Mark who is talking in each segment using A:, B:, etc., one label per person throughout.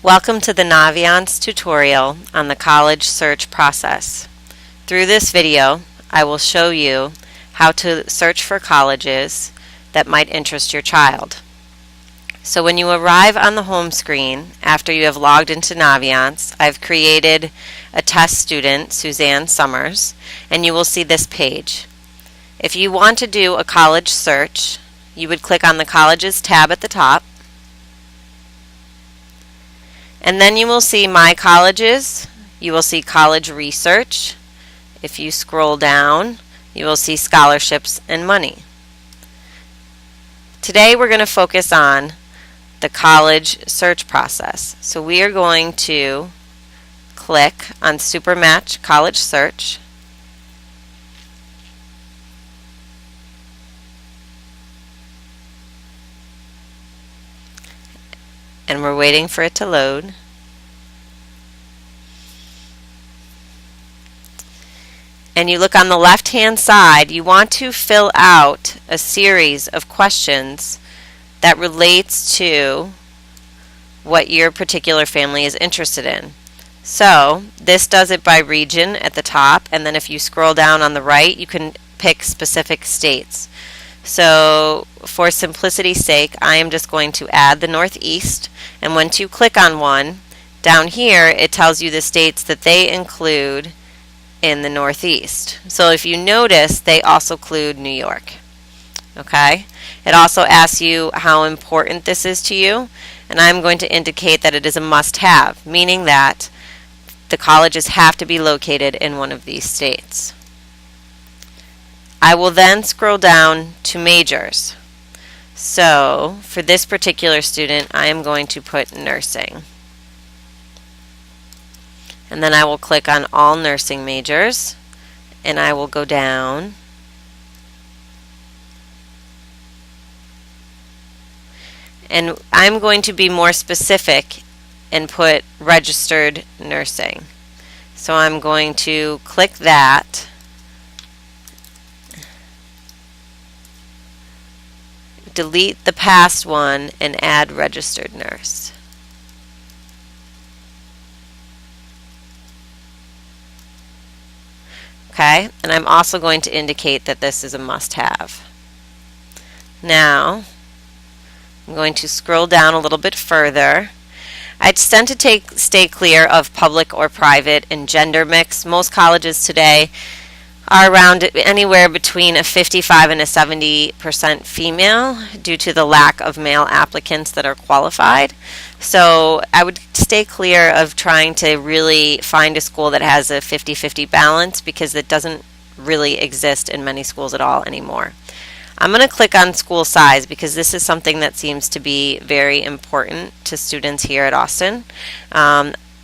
A: Welcome to the Naviance tutorial on the college search process. Through this video, I will show you how to search for colleges that might interest your child. So when you arrive on the home screen after you have logged into Naviance, I've created a test student, Suzanne Summers, and you will see this page. If you want to do a college search, you would click on the Colleges tab at the top, and then you will see My Colleges. You will see College Research. If you scroll down, you will see Scholarships and Money. Today we're going to focus on the college search process. So we are going to click on Supermatch College Search. And we're waiting for it to load. And you look on the left-hand side, you want to fill out a series of questions that relates to what your particular family is interested in. So this does it by region at the top, and then if you scroll down on the right, you can pick specific states. So for simplicity's sake, I am just going to add the Northeast, and once you click on one, down here it tells you the states that they include in the Northeast. So if you notice, they also include New York. Okay? It also asks you how important this is to you, and I'm going to indicate that it is a must-have, meaning that the colleges have to be located in one of these states. I will then scroll down to majors. So for this particular student, I am going to put nursing. And then I will click on all nursing majors, and I will go down. And I'm going to be more specific and put registered nursing. So I'm going to click that. Delete the past one and add registered nurse. Okay, and I'm also going to indicate that this is a must-have. Now, I'm going to scroll down a little bit further. I tend to stay clear of public or private and gender mix. Most colleges today are around anywhere between a 55 and a 70% female due to the lack of male applicants that are qualified. So I would stay clear of trying to really find a school that has a 50-50 balance, because it doesn't really exist in many schools at all anymore. I'm going to click on school size because this is something that seems to be very important to students here at Austin.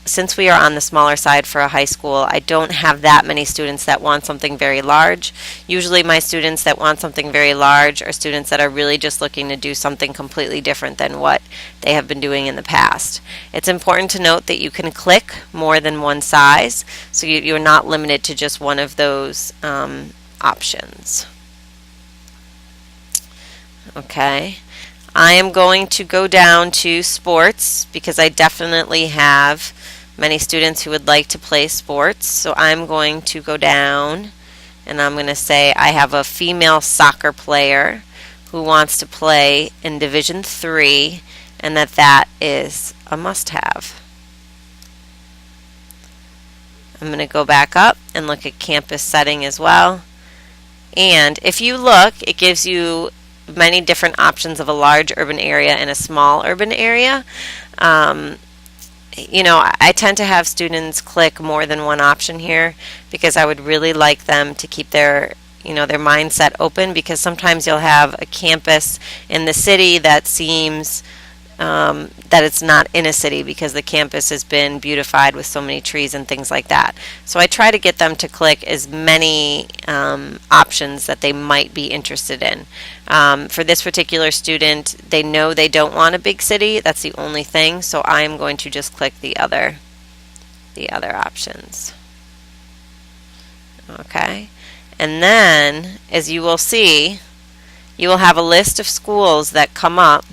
A: Since we are on the smaller side for a high school, I don't have that many students that want something very large. Usually my students that want something very large are students that are really just looking to do something completely different than what they have been doing in the past. It's important to note that you can click more than one size, so you're not limited to just one of those options. Okay. I am going to go down to sports because I definitely have many students who would like to play sports. So I'm going to go down and I'm going to say I have a female soccer player who wants to play in Division 3, and that is a must-have. I'm going to go back up and look at campus setting as well. And if you look, it gives you many different options of a large urban area and a small urban area. I tend to have students click more than one option here because I would really like them to keep their mindset open, because sometimes you'll have a campus in the city that seems that it's not in a city because the campus has been beautified with so many trees and things like that. So I try to get them to click as many options that they might be interested in. For this particular student, they know they don't want a big city. That's the only thing. So I am going to just click the other options. Okay. And then, as you will see, you will have a list of schools that come up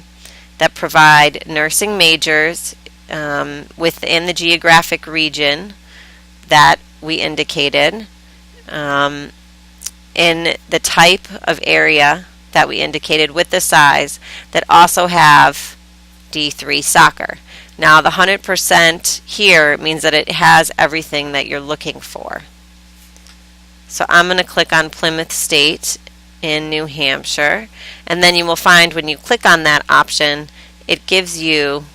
A: that provide nursing majors within the geographic region that we indicated, in the type of area that we indicated with the size, that also have D3 soccer. Now the 100% here means that it has everything that you're looking for. So I'm going to click on Plymouth State in New Hampshire, and then you will find when you click on that option, it gives you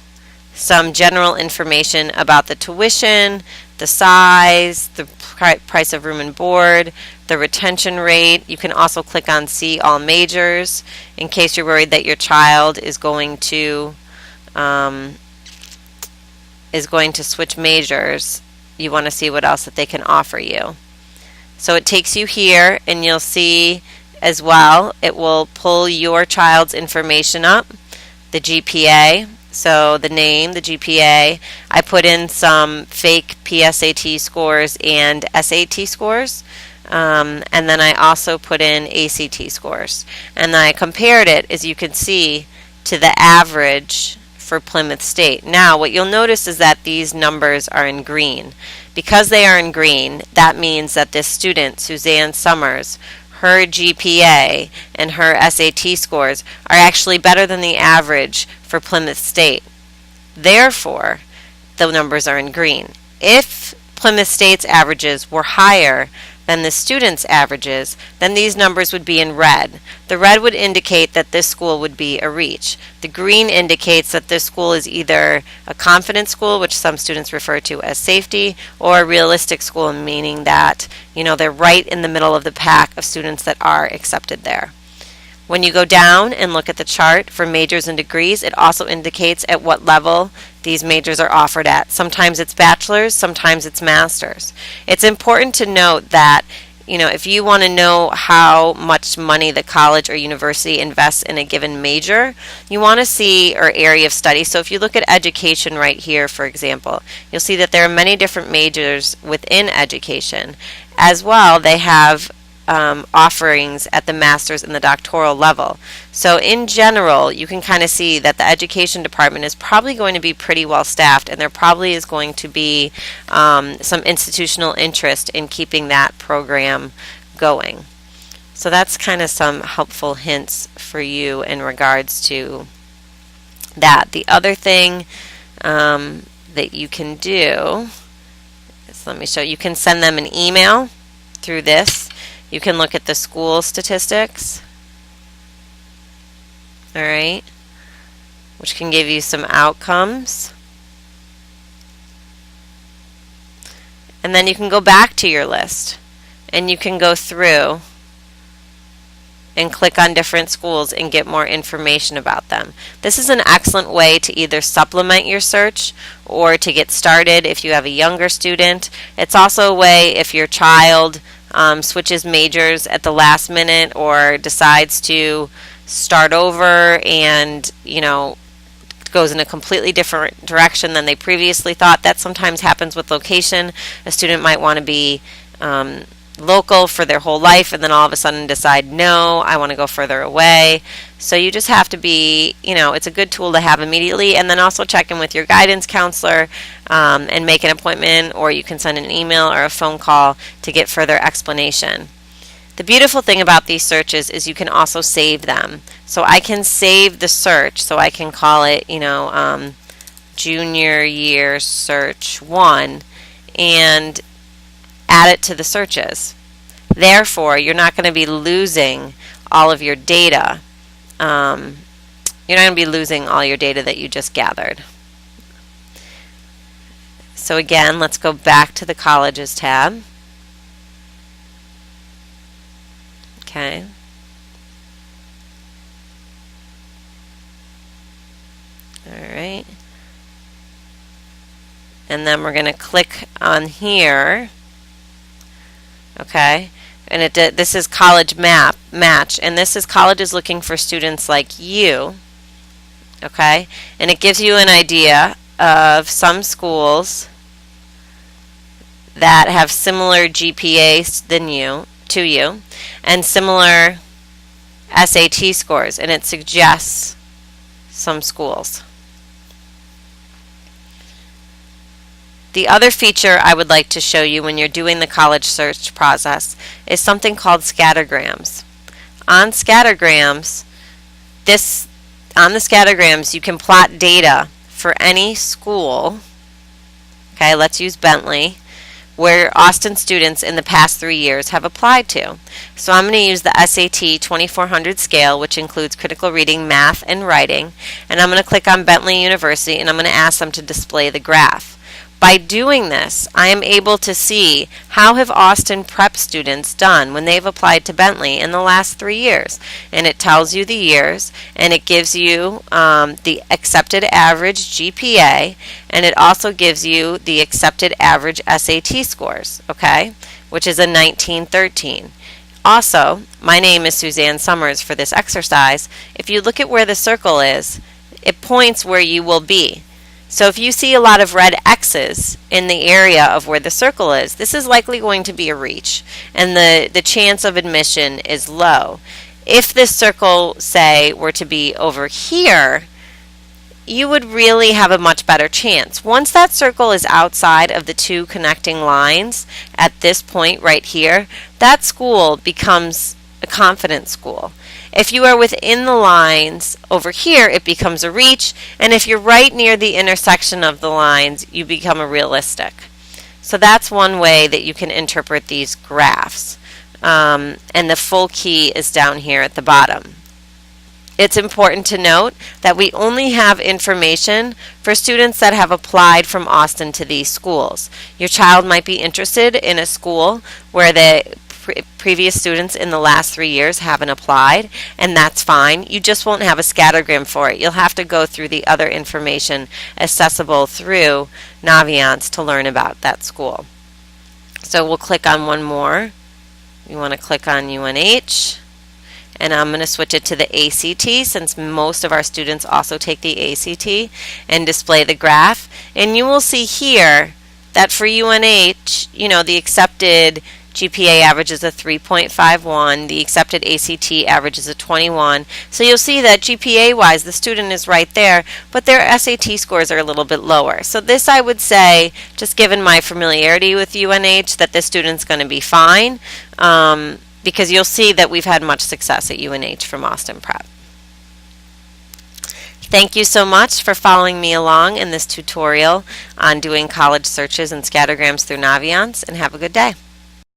A: some general information about the tuition, the size, the price of room and board, the retention rate. You can also click on See All Majors in case you're worried that your child is going to switch majors. You want to see what else that they can offer you. So it takes you here, and you'll see as well, it will pull your child's information up, the GPA. So the name, the GPA. I put in some fake PSAT scores and SAT scores. And then I also put in ACT scores. And then I compared it, as you can see, to the average for Plymouth State. Now, what you'll notice is that these numbers are in green. Because they are in green, that means that this student, Suzanne Summers, her GPA and her SAT scores are actually better than the average for Plymouth State. Therefore, the numbers are in green. If Plymouth State's averages were higher than the student's averages, then these numbers would be in red. The red would indicate that this school would be a reach. The green indicates that this school is either a confident school, which some students refer to as safety, or a realistic school, meaning that they're right in the middle of the pack of students that are accepted there. When you go down and look at the chart for majors and degrees, it also indicates at what level these majors are offered at. Sometimes it's bachelor's, sometimes it's master's. It's important to note that, if you want to know how much money the college or university invests in a given major, you want to see or area of study. So if you look at education right here, for example, you'll see that there are many different majors within education. As well, they have offerings at the master's and the doctoral level. So in general, you can kind of see that the education department is probably going to be pretty well staffed, and there probably is going to be some institutional interest in keeping that program going. So that's kind of some helpful hints for you in regards to that. The other thing that you can do is, let me show you, can send them an email through this. You can look at the school statistics, all right, which can give you some outcomes. And then you can go back to your list, and you can go through and click on different schools and get more information about them. This is an excellent way to either supplement your search or to get started if you have a younger student. It's also a way if your child switches majors at the last minute or decides to start over and goes in a completely different direction than they previously thought. That sometimes happens with location. A student might want to be local for their whole life and then all of a sudden decide, no, I want to go further away. So you just have to be, it's a good tool to have immediately, and then also check in with your guidance counselor and make an appointment, or you can send an email or a phone call to get further explanation. The beautiful thing about these searches is you can also save them. So I can save the search, so I can call it, junior year search 1, and add it to the searches. Therefore, you're not going to be losing all of your data. You're not going to be losing all your data that you just gathered. So again, let's go back to the colleges tab. Okay. All right. And then we're going to click on here. Okay, and this is college match, and this is colleges looking for students like you. Okay, and it gives you an idea of some schools that have similar GPAs to you, and similar SAT scores, and it suggests some schools. The other feature I would like to show you when you're doing the college search process is something called scattergrams. On scattergrams, you can plot data for any school. Okay, let's use Bentley, where Austin students in the past 3 years have applied to. So I'm going to use the SAT 2400 scale, which includes critical reading, math, and writing, and I'm going to click on Bentley University, and I'm going to ask them to display the graph. By doing this, I am able to see how have Austin prep students done when they've applied to Bentley in the last 3 years. And it tells you the years, and it gives you the accepted average GPA, and it also gives you the accepted average SAT scores, okay, which is a 1913. Also, my name is Suzanne Summers for this exercise. If you look at where the circle is, it points where you will be. So if you see a lot of red X's in the area of where the circle is, this is likely going to be a reach, and the chance of admission is low. If this circle, say, were to be over here, you would really have a much better chance. Once that circle is outside of the two connecting lines at this point right here, that school becomes a confident school. If you are within the lines over here, it becomes a reach, and if you're right near the intersection of the lines, you become a realistic. So that's one way that you can interpret these graphs. And the full key is down here at the bottom. It's important to note that we only have information for students that have applied from Austin to these schools. Your child might be interested in a school where the previous students in the last 3 years haven't applied, and that's fine. You just won't have a scattergram for it. You'll have to go through the other information accessible through Naviance to learn about that school. So we'll click on one more. You want to click on UNH, and I'm going to switch it to the ACT since most of our students also take the ACT, and display the graph. And you will see here that for UNH, the accepted GPA average is a 3.51. The accepted ACT average is a 21. So you'll see that GPA-wise, the student is right there, but their SAT scores are a little bit lower. So this, I would say, just given my familiarity with UNH, that this student's going to be fine, because you'll see that we've had much success at UNH from Austin Prep. Thank you so much for following me along in this tutorial on doing college searches and scattergrams through Naviance, and have a good day.